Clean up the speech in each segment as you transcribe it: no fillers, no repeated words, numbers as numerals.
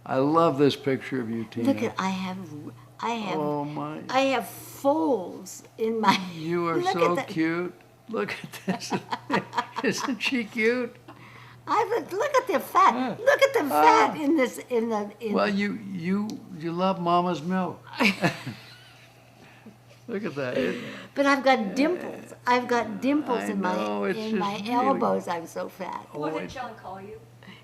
I love this picture of you, Tina. Look at, Oh my. I have folds in my. You are so cute. Look at this. Isn't she cute? Look at the fat. Look at the fat in this. Well, you love Mama's milk. Look at that. But I've got dimples. I've got dimples in my really... elbows. I'm so fat. What did John call you?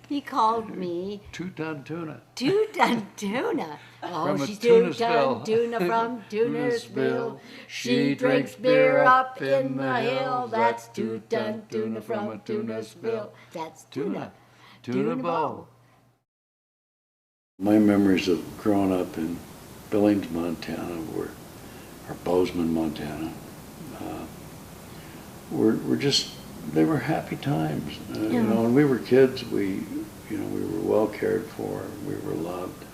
He called me Two-ton tuna. Two-ton tuna. Oh, From she's Tunesville. two-ton tuna from Tunesville. She drinks beer up in the hill. That's two-ton tuna from Tunesville. That's tuna. Tuna bowl. My memories of growing up in Billings, Montana, or Bozeman, Montana, were just, they were happy times. You know, when we were kids, we were well cared for, we were loved.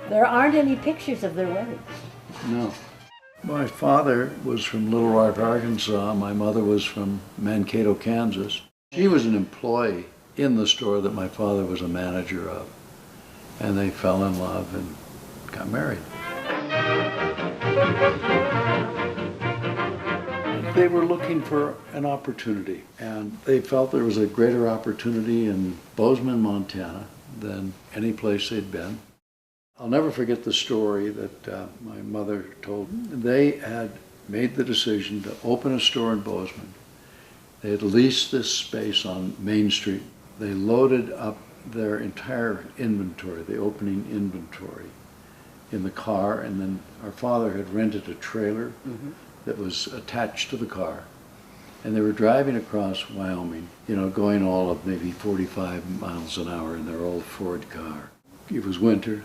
There aren't any pictures of their weddings. No. My father was from Little Rock, Arkansas. My mother was from Mankato, Kansas. She was an employee in the store that my father was a manager of. And they fell in love and got married. They were looking for an opportunity, and they felt there was a greater opportunity in Bozeman, Montana than any place they'd been. I'll never forget the story that my mother told. They had made the decision to open a store in Bozeman. They had leased this space on Main Street. They loaded up their entire inventory, the opening inventory, in the car, and then our father had rented a trailer that was attached to the car. And they were driving across Wyoming, you know, going all of maybe 45 miles an hour in their old Ford car. It was winter,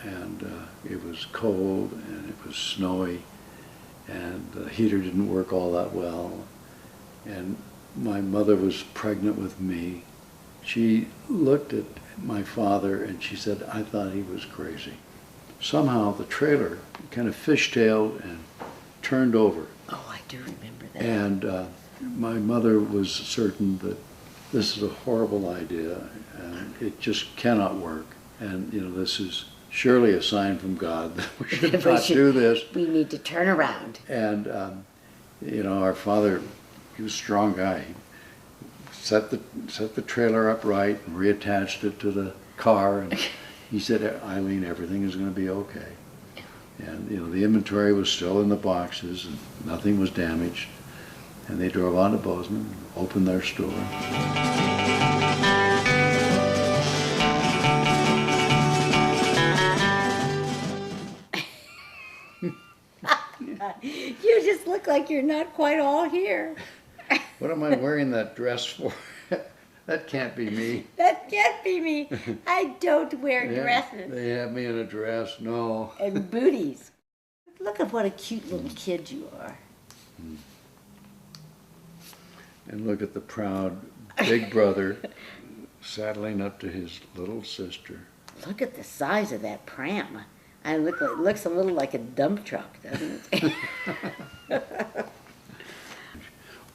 and it was cold, and it was snowy, and the heater didn't work all that well. And my mother was pregnant with me. She looked at my father and she said, I thought he was crazy. Somehow the trailer kind of fishtailed and turned over. Oh, I do remember that. And my mother was certain that this is a horrible idea and it just cannot work. And, you know, this is surely a sign from God that we should not do this. We need to turn around. And, you know, our father, he was a strong guy. He set the trailer up right and reattached it to the car, and he said, Eileen, everything is going to be okay. And, you know, the inventory was still in the boxes and nothing was damaged. And they drove on to Bozeman, opened their store. You just look like you're not quite all here. What am I wearing that dress for? That can't be me. That can't be me. I don't wear dresses. They have me in a dress, no. And booties. Look at what a cute little kid you are. And look at the proud big brother saddling up to his little sister. Look at the size of that pram. It looks a little like a dump truck, doesn't it?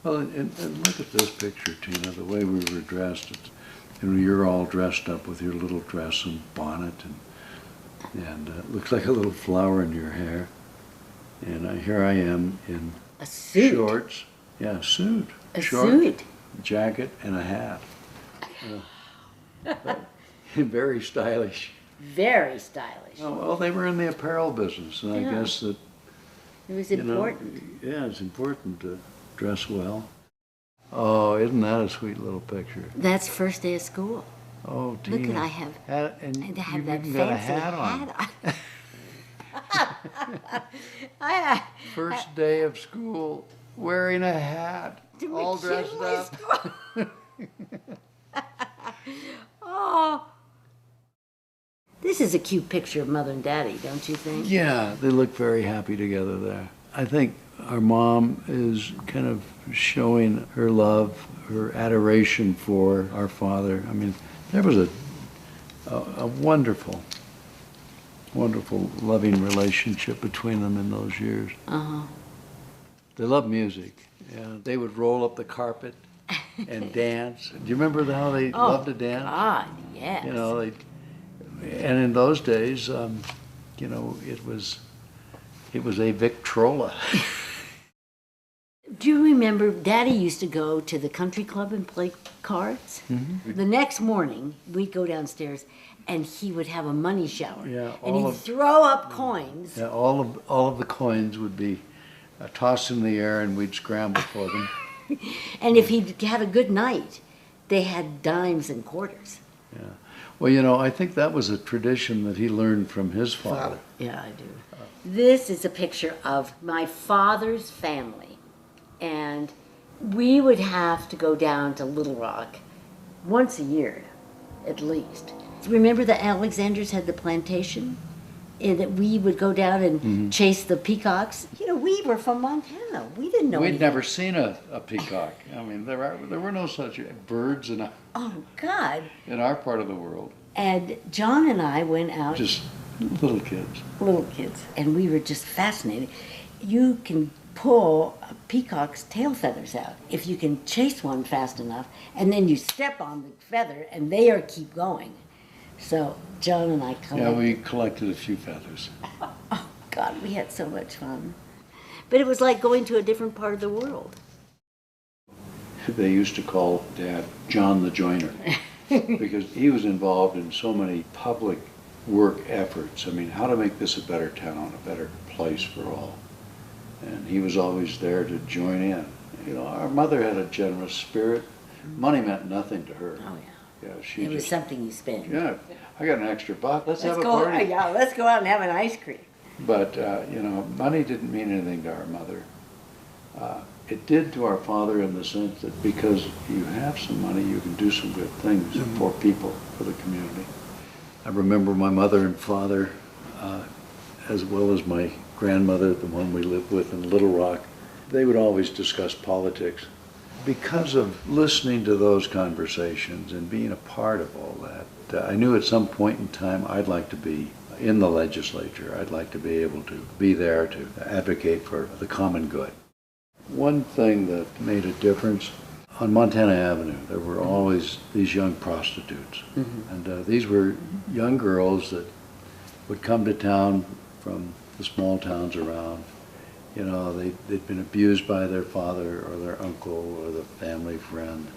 Well, and look at this picture, Tina, the way we were dressed. You know, you're all dressed up with your little dress and bonnet, and it looks like a little flower in your hair. And here I am in a suit. Shorts. Yeah, suit. A short suit. Jacket and a hat. Very stylish. Very stylish. Oh, well, they were in the apparel business, and I guess that it was important. Yeah, it's important to dress well. Oh, isn't that a sweet little picture? That's first day of school. Oh, Tina. Look, and I have that even fancy got a hat on. First day of school, wearing a hat, all dressed up. Oh. This is a cute picture of Mother and Daddy, don't you think? Yeah, they look very happy together there. I think our mom is kind of showing her love, her adoration for our father. I mean, there was a wonderful wonderful, loving relationship between them in those years. Uh-huh. They loved music. Yeah, they would roll up the carpet and dance. Do you remember how they loved to dance? God, yes. You know, and in those days, you know, it was a Victrola. Do you remember Daddy used to go to the country club and play cards? Mm-hmm. The next morning, we'd go downstairs and he would have a money shower. Yeah, and he'd throw up coins. Yeah, all of the coins would be tossed in the air, and we'd scramble for them. And if he had a good night, they had dimes and quarters. Yeah. Well, you know, I think that was a tradition that he learned from his father. Yeah, I do. This is a picture of my father's family. And we would have to go down to Little Rock once a year, at least. Remember the Alexanders had the plantation? And that we would go down and chase the peacocks. You know, we were from Montana. We didn't know We'd anything. never seen a peacock. I mean, there were no such birds Oh, God. in our part of the world. And John and I went out. Just little kids. Little kids. And we were just fascinated. You can pull a peacock's tail feathers out if you can chase one fast enough, and then you step on the feather and they keep going. So John and I collected. Yeah, we collected a few feathers. Oh, God, we had so much fun. But it was like going to a different part of the world. They used to call Dad John the Joiner because he was involved in so many public work efforts. I mean, how to make this a better town, a better place for all. And he was always there to join in. You know, our mother had a generous spirit. Money meant nothing to her. Oh, yeah. Yeah, It was something you spent. Yeah, I got an extra buck. Let's have a go, party. Yeah, let's go out and have an ice cream. But, you know, money didn't mean anything to our mother. It did to our father in the sense that because you have some money, you can do some good things for people, for the community. I remember my mother and father, as well as my grandmother, the one we lived with in Little Rock, they would always discuss politics. Because of listening to those conversations and being a part of all that, I knew at some point in time I'd like to be in the legislature. I'd like to be able to be there to advocate for the common good. One thing that made a difference, on Montana Avenue, there were always these young prostitutes. And these were young girls that would come to town from the small towns around. You know, they'd been abused by their father or their uncle or the family friend.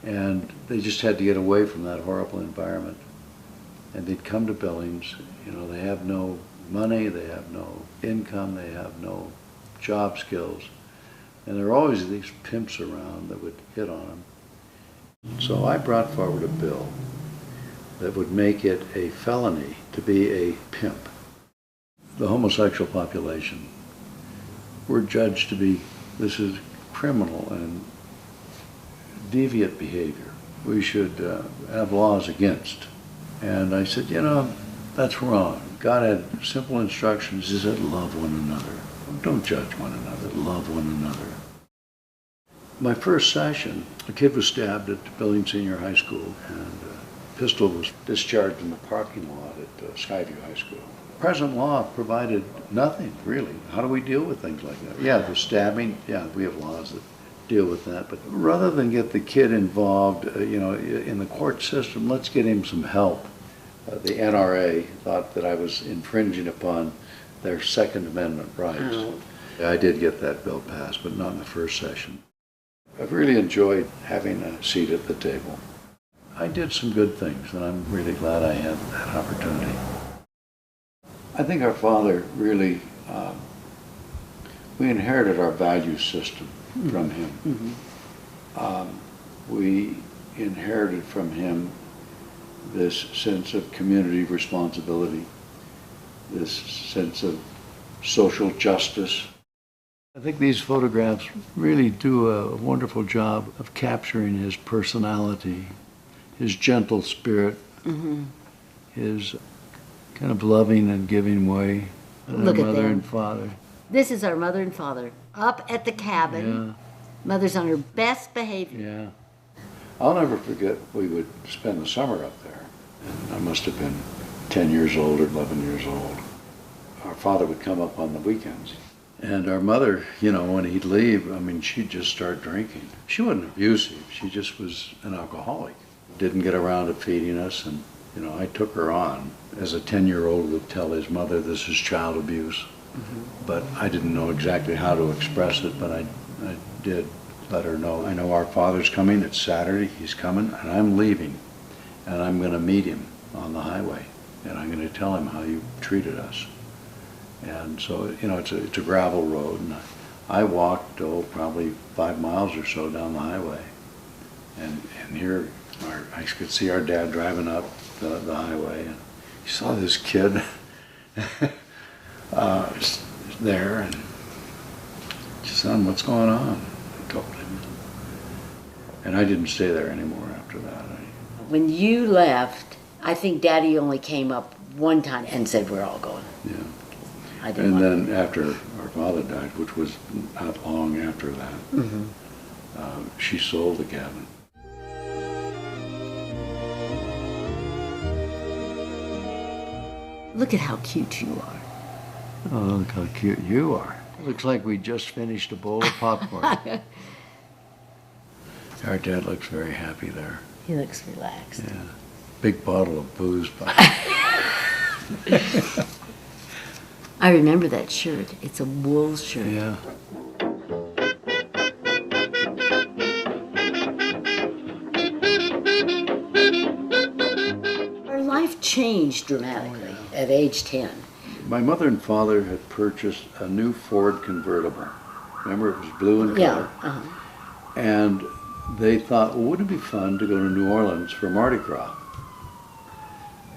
And they just had to get away from that horrible environment. And they'd come to Billings. You know, they have no money, they have no income, they have no job skills. And there were always these pimps around that would hit on them. So I brought forward a bill that would make it a felony to be a pimp. The homosexual population were judged to be, this is criminal and deviant behavior. We should have laws against. And I said, you know, that's wrong. God had simple instructions. He said, love one another. Don't judge one another, love one another. My first session, a kid was stabbed at Billings Senior High School, and a pistol was discharged in the parking lot at Skyview High School. Present law provided nothing, really. How do we deal with things like that? Yeah, the stabbing, yeah, we have laws that deal with that. But rather than get the kid involved, you know, in the court system, let's get him some help. The NRA thought that I was infringing upon their Second Amendment rights. Oh. I did get that bill passed, but not in the first session. I've really enjoyed having a seat at the table. I did some good things, and I'm really glad I had that opportunity. I think our father really, we inherited our value system from him. We inherited from him this sense of community responsibility, this sense of social justice. I think these photographs really do a wonderful job of capturing his personality, his gentle spirit, his kind of loving and giving way. And Look our at mother them. and father. This is our mother and father up at the cabin. Yeah. Mother's on her best behavior. Yeah. I'll never forget, we would spend the summer up there. And I must have been 10 years old or 11 years old. Our father would come up on the weekends. And our mother, you know, when he'd leave, I mean, she'd just start drinking. She wasn't abusive, she just was an alcoholic. Didn't get around to feeding us, and, you know, I took her on. As a 10-year-old would tell his mother, this is child abuse. But I didn't know exactly how to express it, but I did let her know. I know our father's coming, it's Saturday, he's coming, and I'm leaving. And I'm gonna meet him on the highway, and I'm gonna tell him how you treated us. And so, you know, it's a gravel road, and I walked, probably 5 miles or so down the highway. And here, I could see our dad driving up the highway, and he saw this kid there, and son, what's going on? I told him. And I didn't stay there anymore after that. When you left, I think Daddy only came up one time and said, we're all going. Yeah. And then after our father died, which was not long after that, she sold the cabin. Look at how cute you are. Oh, look how cute you are. It looks like we just finished a bowl of popcorn. Our dad looks very happy there. He looks relaxed. Yeah. Big bottle of booze. I remember that shirt. It's a wool shirt. Yeah. Our life changed dramatically at age 10. My mother and father had purchased a new Ford convertible. Remember, it was blue in color. Yeah. And they thought, well, wouldn't it be fun to go to New Orleans for Mardi Gras?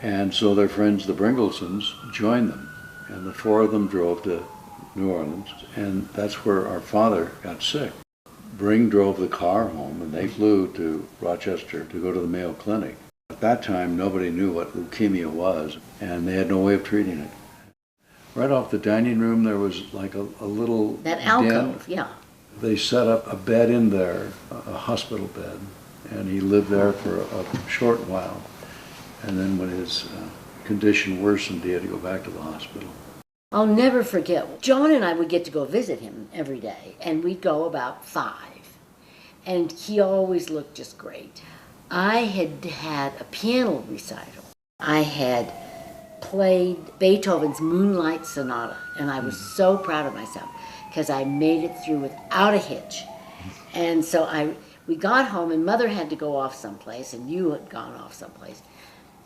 And so their friends, the Bringlesons, joined them. And the four of them drove to New Orleans, and that's where our father got sick. Bring drove the car home, and they flew to Rochester to go to the Mayo Clinic. At that time, nobody knew what leukemia was, and they had no way of treating it. Right off the dining room, there was like a little That alcove, den. yeah. They set up a bed in there, a hospital bed, and he lived there for a short while. And then when his condition worsened, he had to go back to the hospital. I'll never forget. John and I would get to go visit him every day, and we'd go about 5. And he always looked just great. I had had a piano recital. I had played Beethoven's Moonlight Sonata, and I was so proud of myself because I made it through without a hitch. And so we got home, and Mother had to go off someplace, and you had gone off someplace.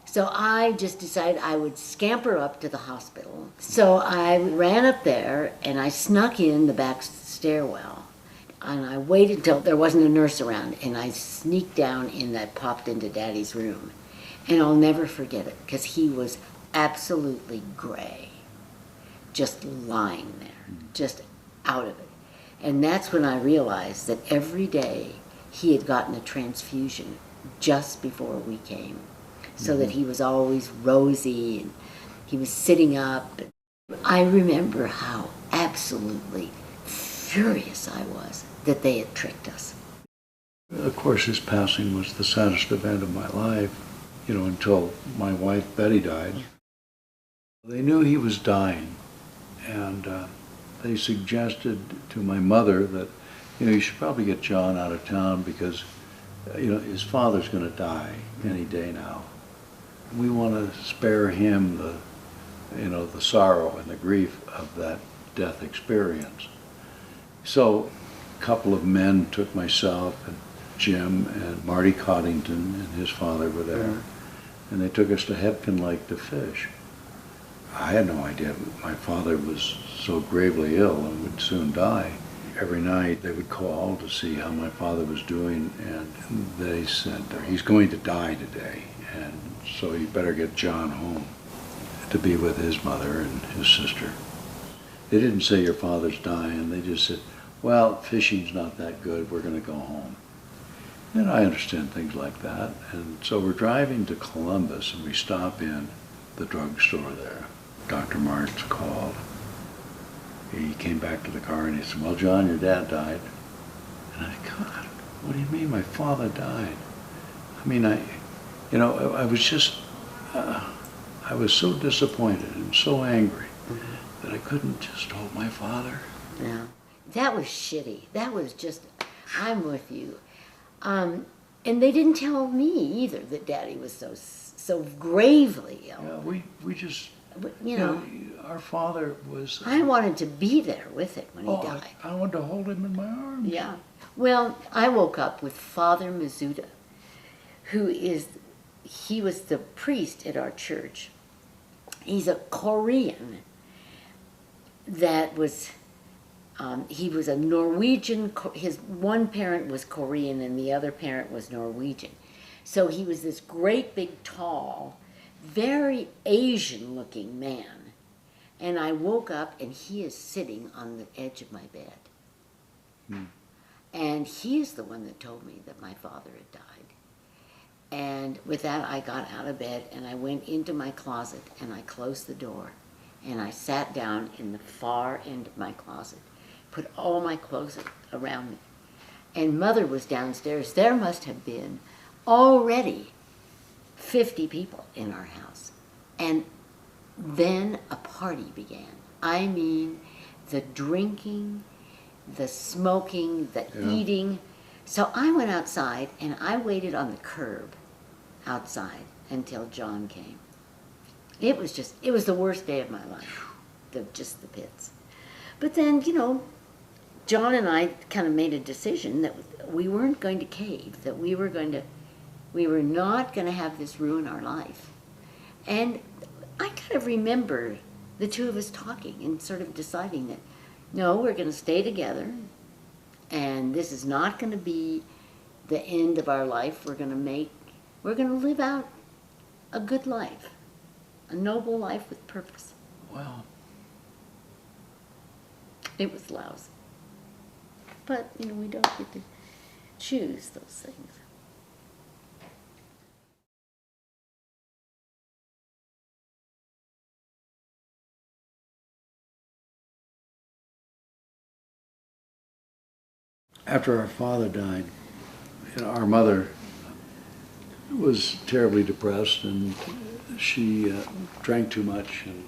So I just decided I would scamper up to the hospital. So I ran up there, and I snuck in the back stairwell. And I waited until there wasn't a nurse around, and I sneaked down and I popped into Daddy's room. And I'll never forget it, because he was absolutely gray, just lying there, just out of it. And that's when I realized that every day he had gotten a transfusion just before we came, so that he was always rosy and he was sitting up. I remember how absolutely furious I was that they had tricked us. Of course, his passing was the saddest event of my life, you know, until my wife Betty died. They knew he was dying, and they suggested to my mother that, you know, you should probably get John out of town because, you know, his father's going to die any day now. We want to spare him the sorrow and the grief of that death experience. So a couple of men took myself and Jim and Marty Coddington and his father were there, and they took us to Hebgen Lake to fish. I had no idea my father was so gravely ill and would soon die. Every night they would call to see how my father was doing, and they said, he's going to die today, and so you better get John home to be with his mother and his sister. They didn't say your father's dying, they just said, well, fishing's not that good, we're going to go home. And I understand things like that, and so we're driving to Columbus, and we stop in the drugstore there. Dr. Marks called. He came back to the car and he said, well, John, your dad died. And I said, God, what do you mean my father died? I mean, I was just, I I was so disappointed and so angry that I couldn't just hold my father. Yeah. That was shitty. That was just, I'm with you. And they didn't tell me either that Daddy was so gravely ill. Yeah, we just, But, our father was... I wanted to be there with it when he died. I wanted to hold him in my arms. Yeah. Well, I woke up with Father Mizuta, he was the priest at our church. He's a Korean that was, he was a Norwegian, his one parent was Korean and the other parent was Norwegian. So he was this great big tall, very Asian looking man. And I woke up and he is sitting on the edge of my bed. And he is the one that told me that my father had died. And with that, I got out of bed and I went into my closet and I closed the door. And I sat down in the far end of my closet, put all my clothes around me. And Mother was downstairs. There must have been already 50 people in our house. And then a party began. I mean, the drinking, the smoking, the eating. So I went outside and I waited on the curb outside until John came. It was the worst day of my life, just the pits. But then, John and I kind of made a decision that we weren't going to cave, that we were not going to have this ruin our life. And I kind of remember the two of us talking and sort of deciding that, no, we're going to stay together, and this is not going to be the end of our life. We're going to live out a good life, a noble life with purpose. Wow. It was lousy. But, we don't get to choose those things. After our father died, our mother was terribly depressed, and she drank too much, and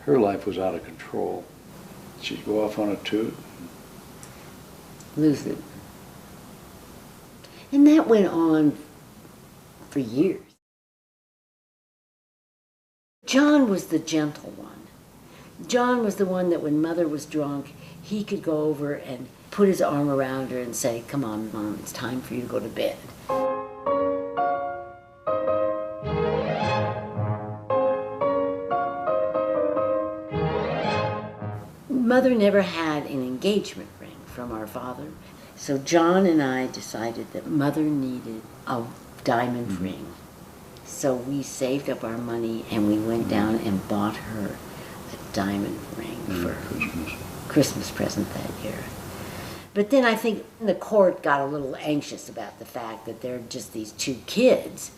her life was out of control. She'd go off on a toot. Lose it. And that went on for years. John was the gentle one. John was the one that when Mother was drunk, he could go over and put his arm around her and say, "Come on, Mom, it's time for you to go to bed." Mother never had an engagement ring from our father, so John and I decided that Mother needed a diamond ring. So we saved up our money and we went down and bought her a diamond ring for her Christmas present that year. But then I think the court got a little anxious about the fact that they're just these two kids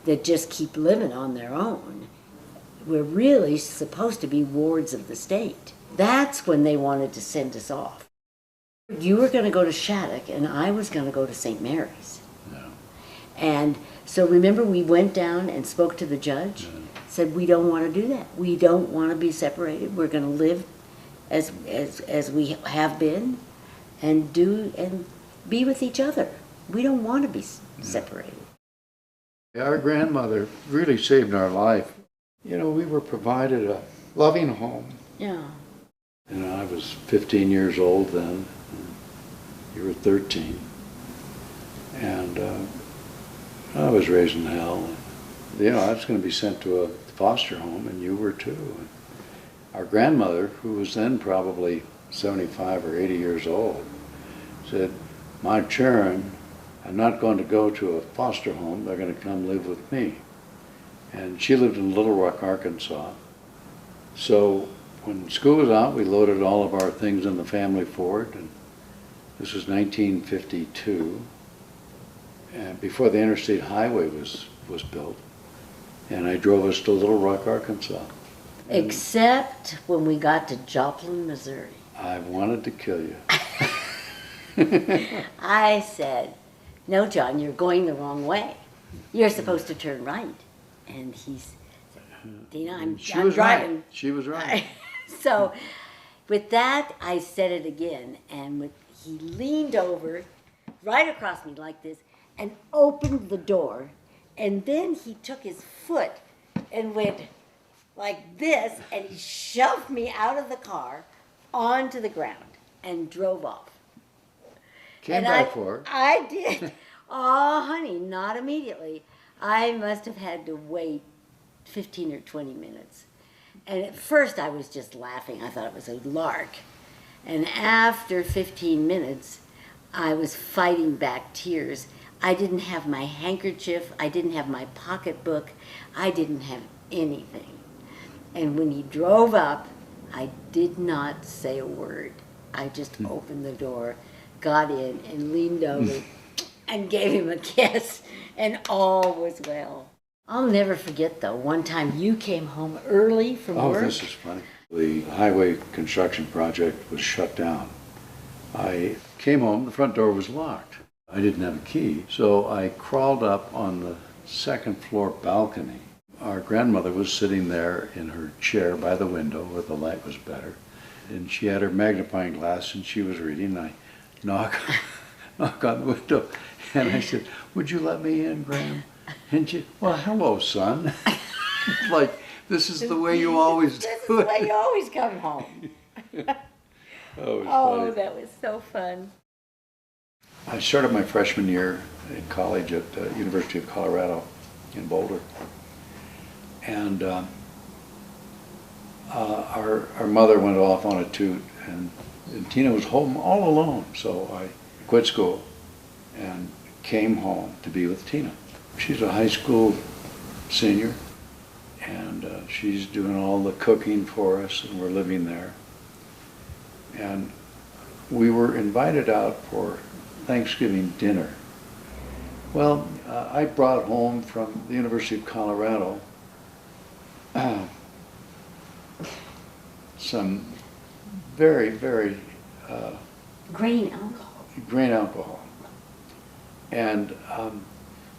that just keep living on their own. We're really supposed to be wards of the state. That's when they wanted to send us off. You were going to go to Shattuck and I was going to go to St. Mary's. Yeah. And so remember we went down and spoke to the judge, said we don't want to do that. We don't want to be separated. We're going to live as we have been and be with each other. We don't want to be separated. Our grandmother really saved our life. We were provided a loving home. Yeah. I was 15 years old then. You were 13. And I was raised in hell. I was going to be sent to a foster home, and you were too. And our grandmother, who was then probably 75 or 80 years old, said, "My children are not going to go to a foster home. They're going to come live with me." And she lived in Little Rock, Arkansas. So when school was out, we loaded all of our things in the family Ford. And this was 1952, and before the interstate highway was built. And I drove us to Little Rock, Arkansas. Except when we got to Joplin, Missouri. I wanted to kill you. I said, "No, John, you're going the wrong way. You're supposed to turn right." And he said, Tina, I'm She was driving. right. She was right. So with that, I said it again, and he leaned over right across me like this and opened the door, and then he took his foot and went like this, and he shoved me out of the car onto the ground and drove off. Came back for her. I did. Oh, honey, not immediately. I must have had to wait 15 or 20 minutes. And at first I was just laughing. I thought it was a lark. And after 15 minutes, I was fighting back tears. I didn't have my handkerchief. I didn't have my pocketbook. I didn't have anything. And when he drove up, I did not say a word. I just opened the door, got in, and leaned over and gave him a kiss, and all was well. I'll never forget, though, one time you came home early from work. Oh, this is funny. The highway construction project was shut down. I came home, the front door was locked. I didn't have a key, so I crawled up on the second floor balcony. Our grandmother was sitting there in her chair by the window where the light was better, and she had her magnifying glass and she was reading. I knock on the window, and I said, "Would you let me in, Gram?" And she, "Well, hello, son." Like, this is the way you always do it. This is the way you always come home. Oh, Oh, that was so fun. I started my freshman year in college at the University of Colorado in Boulder. And our mother went off on a toot, and Tina was home all alone. So I quit school and came home to be with Tina. She's a high school senior, and she's doing all the cooking for us, and we're living there. And we were invited out for Thanksgiving dinner. Well, I brought home from the University of Colorado some very, very Grain alcohol. grain alcohol. And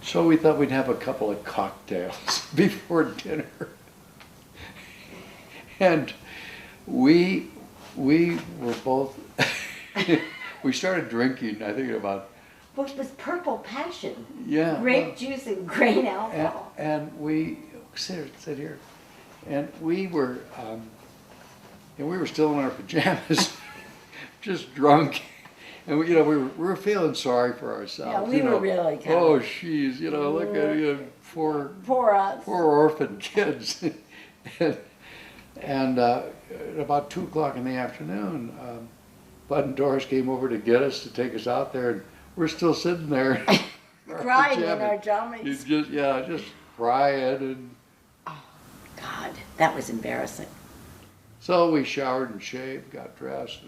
so we thought we'd have a couple of cocktails before dinner. And we were both, we started drinking, I think about. Which was purple passion. Yeah. Grape juice and grain alcohol. And we, sit here, and we were still in our pajamas, just drunk. And we were feeling sorry for ourselves. Yeah, we were really kind of. Oh, she's, look at Poor us. poor orphan kids. and at about 2 o'clock in the afternoon, Bud and Doris came over to get us, to take us out there, and we're still sitting there. Crying in our jammies. Just crying. And oh, God, that was embarrassing. so we showered and shaved, got dressed.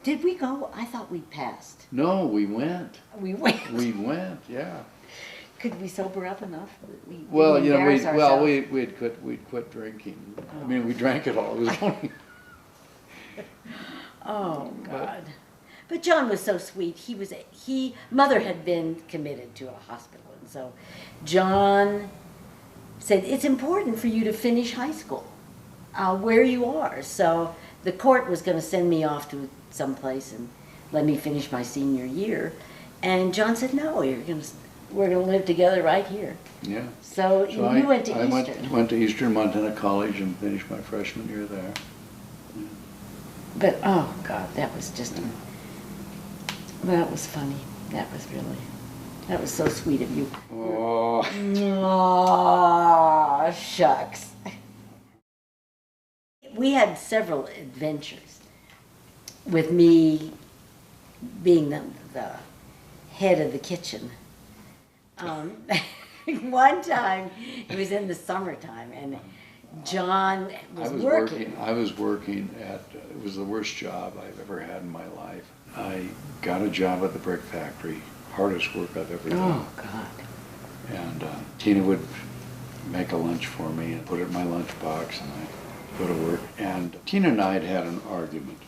Did we go? I thought we passed. No, we went. We went. We went, yeah. Could we sober up enough? That we Well, didn't embarrass ourselves? we'd quit drinking. I mean, we drank it all. It was only. Oh God! But John was so sweet. Mother had been committed to a hospital, and so John said it's important for you to finish high school, where you are. So the court was going to send me off to someplace and let me finish my senior year, and John said, "No, we're going to live together right here." Yeah. So you went to I Eastern. went to Eastern Montana College and finished my freshman year there. But oh God, that was just. That was funny. That was so sweet of you. Oh. Aw, shucks. We had several adventures with me being the head of the kitchen. One time, it was in the summertime, and John was working. I was working at, it was the worst job I've ever had in my life. I got a job at the brick factory, hardest work I've ever done. Oh, God. And Tina would make a lunch for me and put it in my lunchbox, and I'd go to work. And Tina and I had an argument.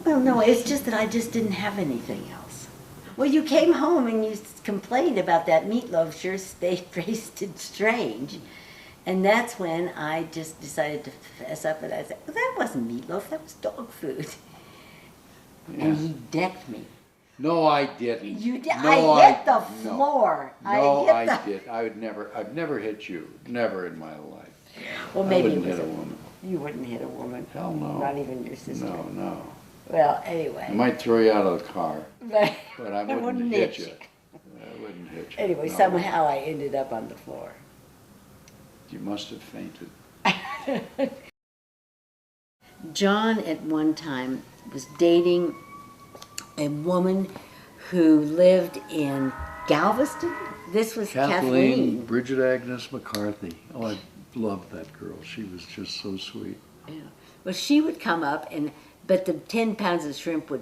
Well, no, it's just that I just didn't have anything else. Well, you came home and you complained about that meatloaf sure tasted strange. And that's when I just decided to fess up, and I said, well, that wasn't meatloaf, that was dog food. Yeah. And he decked me. No, I didn't. You did. No, I hit the no. floor. No, I I hit the... did. I've never hit you. Never in my life. Well, maybe I wouldn't it was hit a woman. You wouldn't hit a woman. Hell no. Not even your sister. No, no. Well, anyway. I might throw you out of the car, But but I wouldn't hit you. I wouldn't hit you. Anyway, No. somehow I ended up on the floor. You must have fainted. John at one time was dating a woman who lived in Galveston. This was Kathleen. Bridget Agnes McCarthy. Oh, I loved that girl. She was just so sweet. Yeah. Well, she would come up, but the 10 pounds of shrimp would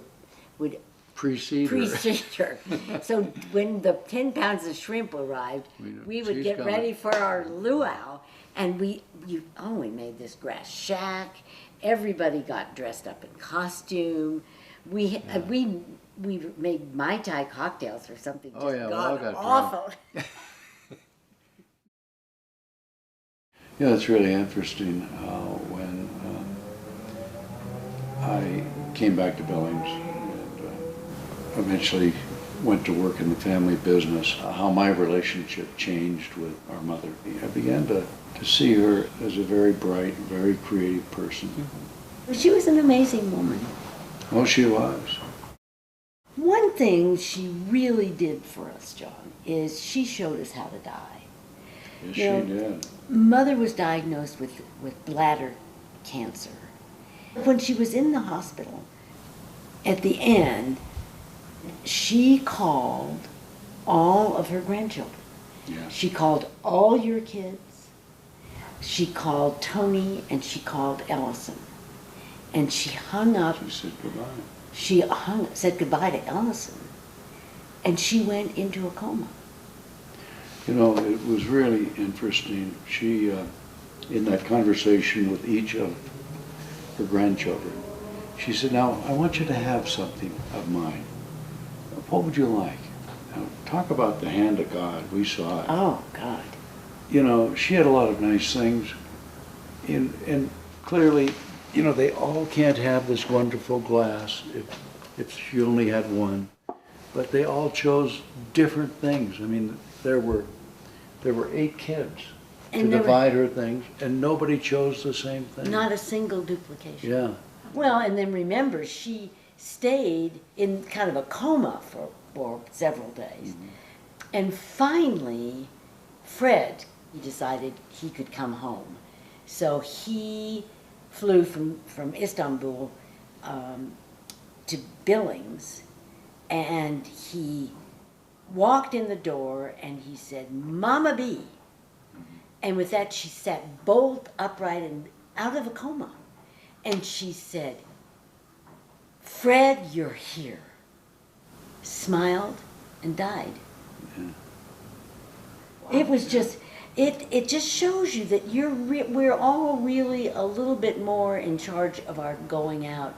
Precede her. So when the 10 pounds of shrimp arrived, we would get ready for our luau, and we made this grass shack. Everybody got dressed up in costume. We made Mai Tai cocktails or something. Just we all got awful. Yeah, it's really interesting when I came back to Billings and eventually went to work in the family business, how my relationship changed with our mother. I began to see her as a very bright, very creative person. Mm-hmm. She was an amazing woman. Oh, she was. One thing she really did for us, John, is she showed us how to die. Yes, she did. Mother was diagnosed with bladder cancer. When she was in the hospital, at the end, she called all of her grandchildren. Yes. She called all your kids. She called Tony and she called Ellison. And she hung up. She said goodbye. She said goodbye to Ellison. And she went into a coma. You know, it was really interesting. She, in that conversation with each of her grandchildren, she said, now, I want you to have something of mine. What would you like? Now, talk about the hand of God. We saw it. Oh, God. You know, she had a lot of nice things. And clearly, you know, they all can't have this wonderful glass if she only had one. But they all chose different things. I mean, there were 8 kids to divide her things, and nobody chose the same thing. Not a single duplication. Yeah. Well, and then remember, she stayed in kind of a coma for several days. Mm-hmm. And finally, Fred, he decided he could come home. So he flew from Istanbul to Billings, and he walked in the door and he said, "Mama B." And with that, she sat bolt upright and out of a coma. And she said, "Fred, you're here." Smiled and died. Yeah. Wow. It was just, it just shows you that we're all really a little bit more in charge of our going out,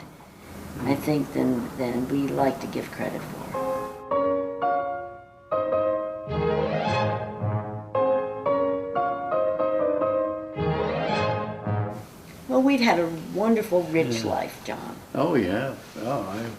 I think, than we like to give credit for. Well, we'd had a wonderful, rich life, John. Oh, yeah. Oh,